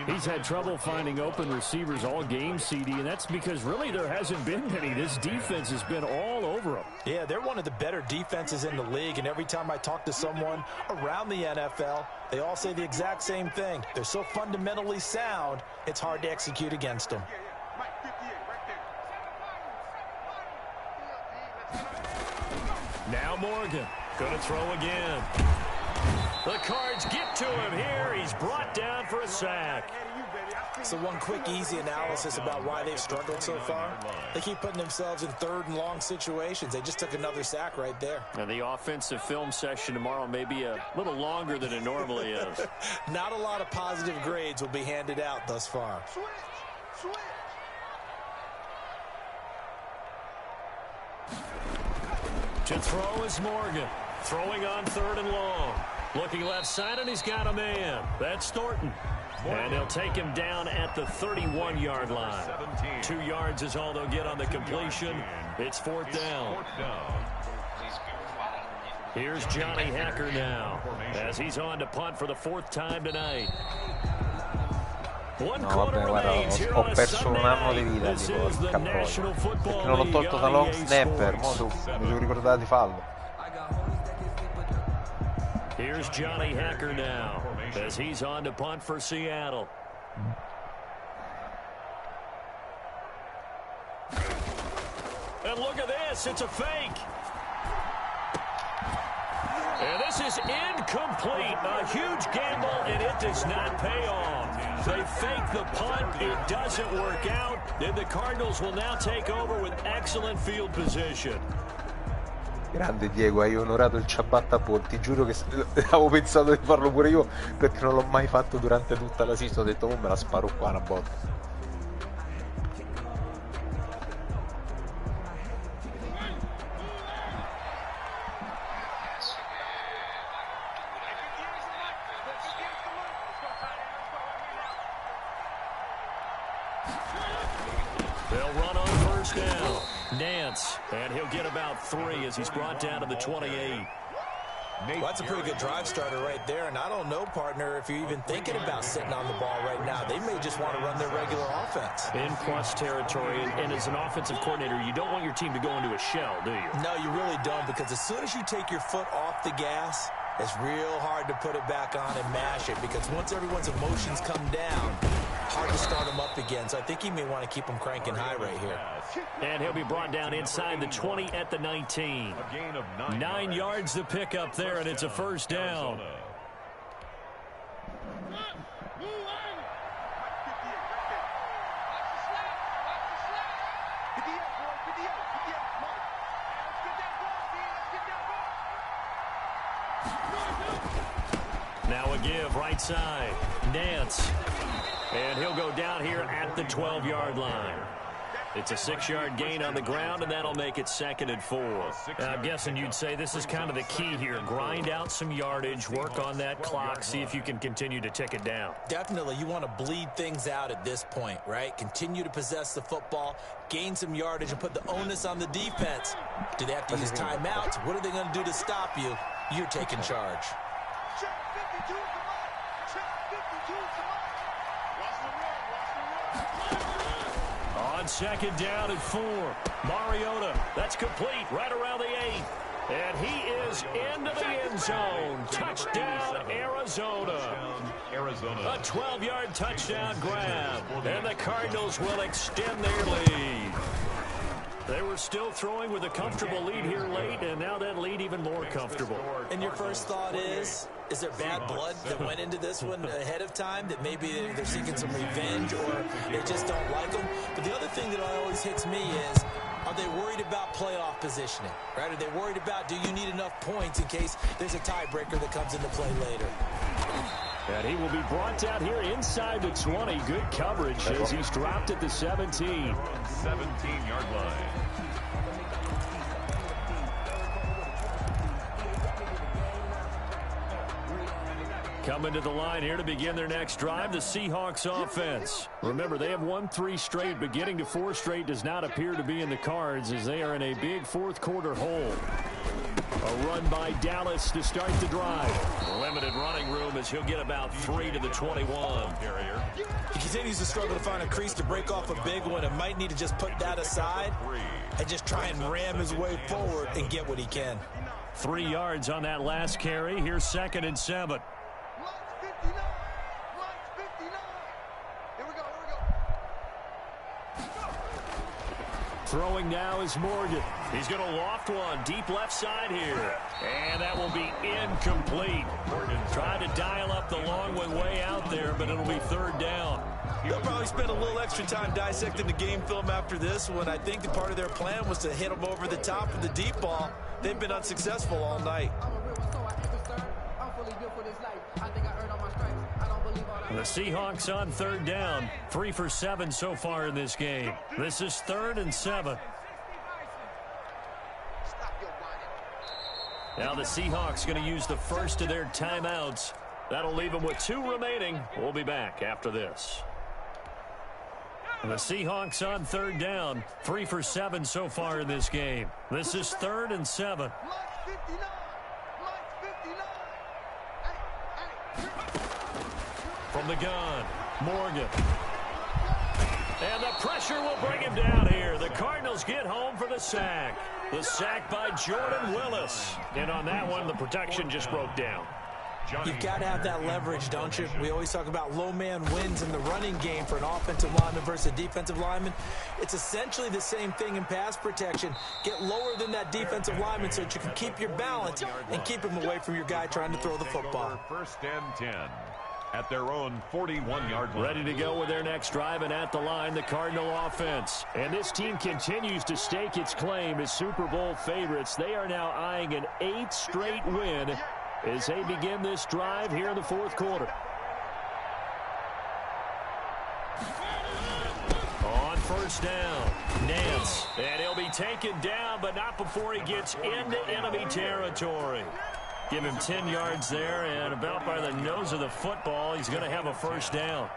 He's had trouble finding open receivers all game, CD, and that's because really there hasn't been many. This defense has been all over him. Yeah, they're one of the better defenses in the league, and every time I talk to someone around the NFL, they all say the exact same thing. They're so fundamentally sound, it's hard to execute against them. Mike, 58 right there. Now Morgan. Going to throw again. The Cards get to him here. He's brought down for a sack. So one quick, easy analysis about why they've struggled so far. They keep putting themselves in 3rd and long situations. They just took another sack right there. And the offensive film session tomorrow may be a little longer than it normally is. Not a lot of positive grades will be handed out thus far. Switch. To throw is Morgan. Throwing on 3rd and long. Looking left side, and he's got a man. That's Thornton. And they'll take him down at the 31-yard line. 2 yards is all they'll get on the completion. It's 4th down. Here's Johnny Hacker now as he's on to punt for the 4th time tonight. No, vabbè, guarda, ho perso un anno di vita tipo il cappello perché non l'ho tolto da long snapper. Mi sono ricordato di fallo. Here's Johnny Hacker now as he's on to punt for Seattle. And look at this, it's a fake. And this is incomplete. A huge gamble, and it does not pay off. They fake the punt. It doesn't work out. And the Cardinals will now take over with excellent field position. Grande Diego, hai onorato il ciabatta Paul. Ti giuro che avevo pensato di farlo pure io perché non l'ho mai fatto durante tutta la season. Ho detto, oh, me la sparo qua una botta. They'll run on 1st down. Nance, and he'll get about 3 as he's brought down to the 28. Well, that's a pretty good drive starter right there, and I don't know, partner, if you're even thinking about sitting on the ball right now. They may just want to run their regular offense. In plus territory, and as an offensive coordinator, you don't want your team to go into a shell, do you? No, you really don't, because as soon as you take your foot off the gas, it's real hard to put it back on and mash it, because once everyone's emotions come down, hard to start them up again. So I think you may want to keep them cranking high right here. And he'll be brought down inside the 20 at the 19. 9 yards to pick up there, and it's a 1st down. Now a give right side. Nance. And he'll go down here at the 12-yard line. It's a 6-yard gain on the ground, and that'll make it 2nd and 4. I'm guessing you'd say this is kind of the key here. Grind out some yardage, work on that clock, see if you can continue to tick it down. Definitely, you want to bleed things out at this point, right? Continue to possess the football, gain some yardage, and put the onus on the defense. Do they have to use timeouts? What are they going to do to stop you? You're taking charge. Check 52 to Mike. Check 52 to Mike. Watch the run. On 2nd down and 4. Mariota, that's complete right around the 8. And he is into the end zone. Touchdown, Arizona. A 12-yard touchdown grab. And the Cardinals will extend their lead. They were still throwing with a comfortable lead here late, and now that lead even more comfortable. And your first thought is there bad blood that went into this one ahead of time, that maybe they're seeking some revenge or they just don't like them? But the other thing that always hits me is, are they worried about playoff positioning? Right? Are they worried about, do you need enough points in case there's a tiebreaker that comes into play later? And he will be brought down here inside the 20. Good coverage as he's dropped at the 17. 17-yard line. Coming to the line here to begin their next drive, the Seahawks offense. Remember, they have won 3 straight, but getting to 4 straight does not appear to be in the cards as they are in a big fourth-quarter hole. A run by Dallas to start the drive. Limited running room as he'll get about 3 to the 21. He continues to struggle to find a crease to break off a big one and might need to just put that aside and just try and ram his way forward and get what he can. 3 yards on that last carry. Here's 2nd and 7. Throwing now is Morgan. He's going to loft one deep left side here. And that will be incomplete. Morgan tried to dial up the long one way out there, but it'll be 3rd down. They'll probably spend a little extra time dissecting the game film after this one. I think the part of their plan was to hit them over the top of the deep ball. They've been unsuccessful all night. The Seahawks on 3rd down. 3 for 7 so far in this game. This is 3rd and 7. Now the Seahawks going to use the first of their timeouts. That'll leave them with 2 remaining. We'll be back after this. The Seahawks on 3rd down. 3 for 7 so far in this game. This is 3rd and 7. From the gun, Morgan. And the pressure will bring him down here. The Cardinals get home for the sack. The sack by Jordan Willis. And on that one, the protection just broke down. You've got to have that leverage, don't you? We always talk about low man wins in the running game for an offensive lineman versus a defensive lineman. It's essentially the same thing in pass protection. Get lower than that defensive lineman so that you can keep your balance and keep him away from your guy trying to throw the football. 1st and 10. At their own 41-yard line. Ready to go with their next drive, and at the line, the Cardinal offense. And this team continues to stake its claim as Super Bowl favorites. They are now eyeing an 8th straight win as they begin this drive here in the 4th quarter. On 1st down, Nance. And he'll be taken down, but not before he gets into enemy territory. Give him 10 yards there, and about by the nose of the football, he's going to have a 1st down.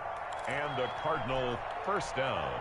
And a Cardinal 1st down.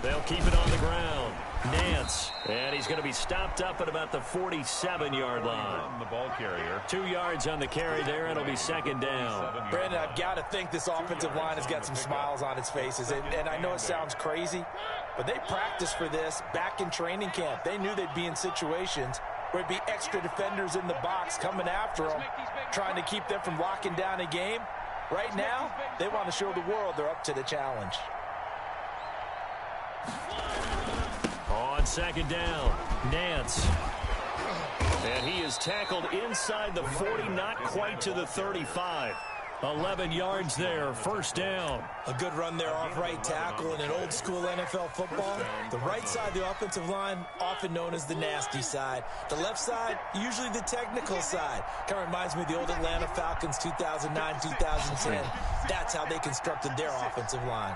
They'll keep it on the ground. Nance, and he's going to be stopped up at about the 47-yard line. The ball carrier. 2 yards on the carry there, and it'll be 2nd down. Brandon, I've got to think this offensive line has got some smiles on its faces. And I know it sounds crazy, but they practiced for this back in training camp. They knew they'd be in situations where it'd be extra defenders in the box coming after them, trying to keep them from locking down a game. Right now, they want to show the world they're up to the challenge. On 2nd down, Nance. And he is tackled inside the 40, not quite to the 35. 11 yards there, 1st down. A good run there off right tackle in an old-school NFL football. The right side of the offensive line, often known as the nasty side. The left side, usually the technical side. Kind of reminds me of the old Atlanta Falcons 2009, 2010. That's how they constructed their offensive line.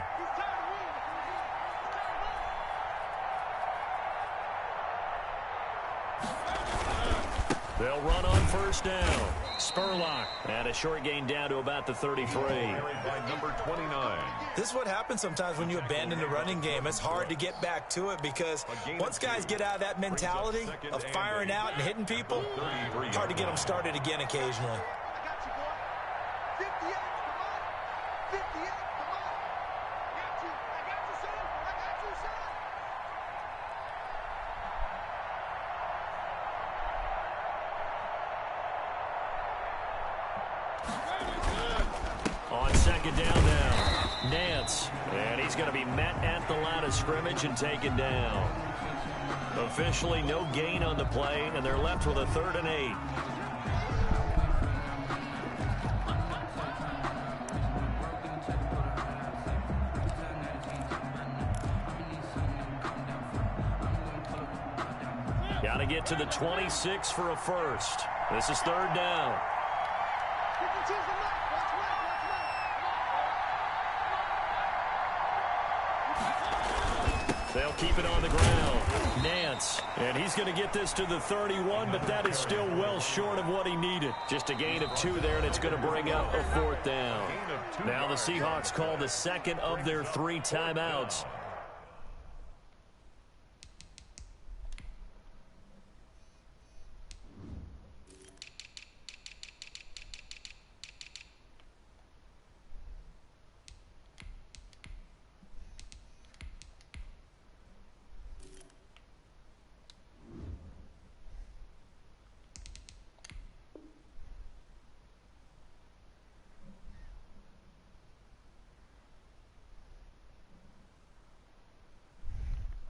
They'll run on 1st down. Spurlock. And a short gain down to about the 33. By number 29. This is what happens sometimes when you abandon the running game. It's hard to get back to it because once guys get out of that mentality of firing out and hitting people, it's hard to get them started again occasionally. second down now. Nance, and he's going to be met at the line of scrimmage and taken down. Officially no gain on the play, and they're left with a 3rd and 8. Got to get to the 26 for a first. This is 3rd down. They'll keep it on the ground. Nance, and he's going to get this to the 31, but that is still well short of what he needed. Just a gain of 2 there, and it's going to bring up a 4th down. Now the Seahawks call the second of their 3 timeouts.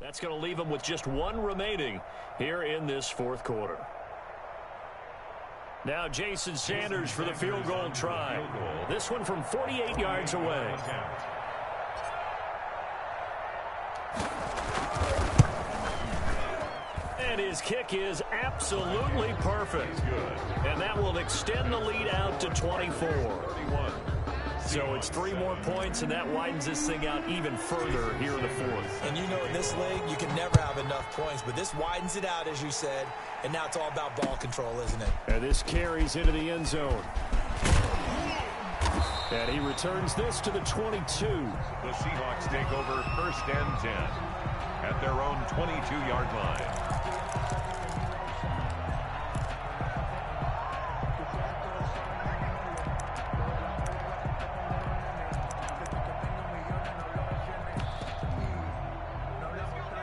That's going to leave them with just 1 remaining here in this 4th quarter. Now Jason Sanders for the field goal try. This one from 48 yards away. And his kick is absolutely perfect. And that will extend the lead out to 24. So it's 3 more points, and that widens this thing out even further here in the 4th. And you know, in this league, you can never have enough points, but this widens it out, as you said, and now it's all about ball control, isn't it? And this carries into the end zone. And he returns this to the 22. The Seahawks take over 1st and 10 at their own 22-yard line.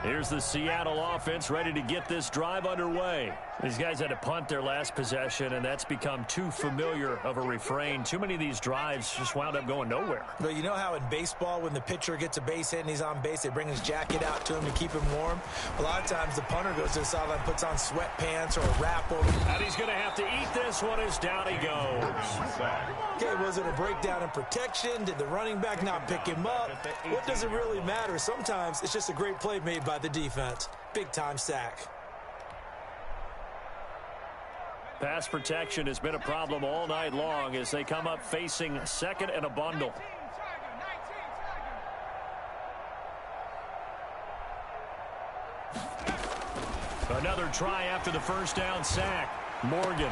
Here's the Seattle offense ready to get this drive underway. These guys had to punt their last possession, and that's become too familiar of a refrain. Too many of these drives just wound up going nowhere. But you know how in baseball, when the pitcher gets a base hit and he's on base, they bring his jacket out to him to keep him warm? A lot of times the punter goes to the sideline, puts on sweatpants or a wrap over. And he's going to have to eat this one as down he goes. Okay, was it a breakdown in protection? Did the running back not pick him up? What does it really matter? Sometimes it's just a great play made by the defense. Big-time sack. Pass protection has been a problem all night long as they come up facing 2nd and a bundle. Another try after the 1st down sack. Morgan.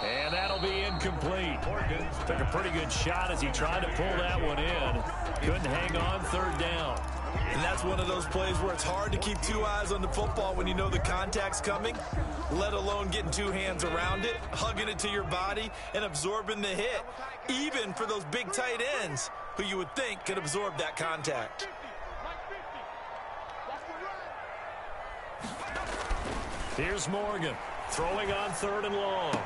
And that'll be incomplete. Morgan took a pretty good shot as he tried to pull that one in. Couldn't hang on 3rd down. And that's one of those plays where it's hard to keep 2 eyes on the football when you know the contact's coming, let alone getting 2 hands around it, hugging it to your body, and absorbing the hit, even for those big tight ends who you would think could absorb that contact. Here's Morgan throwing on 3rd and long.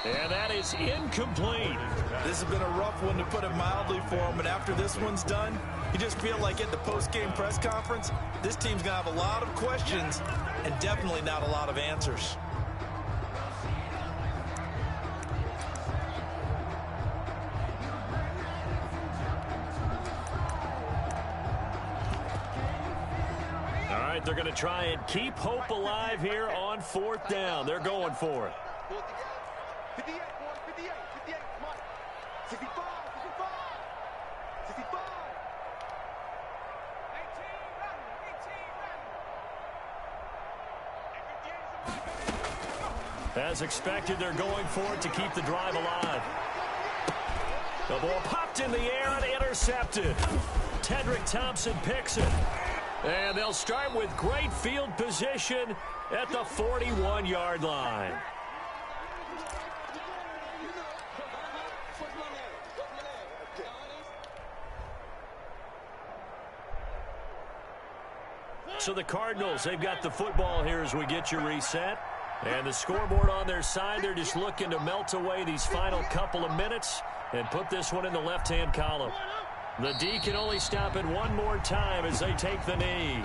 And that is incomplete. This has been a rough one, to put it mildly, for him. And after this one's done, you just feel like at the post-game press conference, this team's going to have a lot of questions and definitely not a lot of answers. All right, they're going to try and keep hope alive here on 4th down. They're going for it. 58, boys, 58, 58, come on. 65, 65, 65. 18, As expected, they're going for it to keep the drive alive. The ball popped in the air and intercepted. Tedrick Thompson picks it. And they'll start with great field position at the 41-yard line. So the Cardinals, they've got the football here as we get you reset. And the scoreboard on their side, they're just looking to melt away these final couple of minutes and put this one in the left-hand column. The D can only stop it one more time as they take the knee.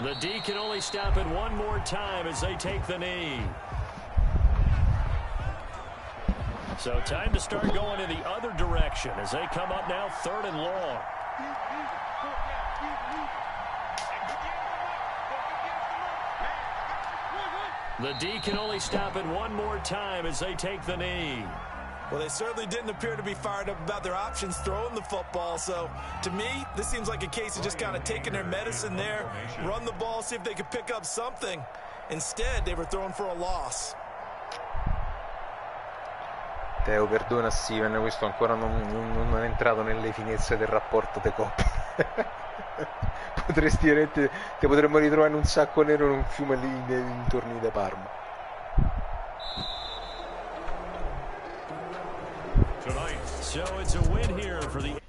The D can only stop it one more time as they take the knee. So time to start going in the other direction as they come up now 3rd and long. The D can only stop it one more time as they take the knee. Well, they certainly didn't appear to be fired up about their options throwing the football. So, to me, this seems like a case of just kind of taking their medicine there, run the ball, see if they could pick up something. Instead, they were throwing for a loss. Teo, perdona Steven, questo ancora non è entrato nelle finezze del rapporto de coppia. Potresti veramente, ti potremmo ritrovare in un sacco nero in un fiume lì nei dintorni di Parma. So it's a win here for the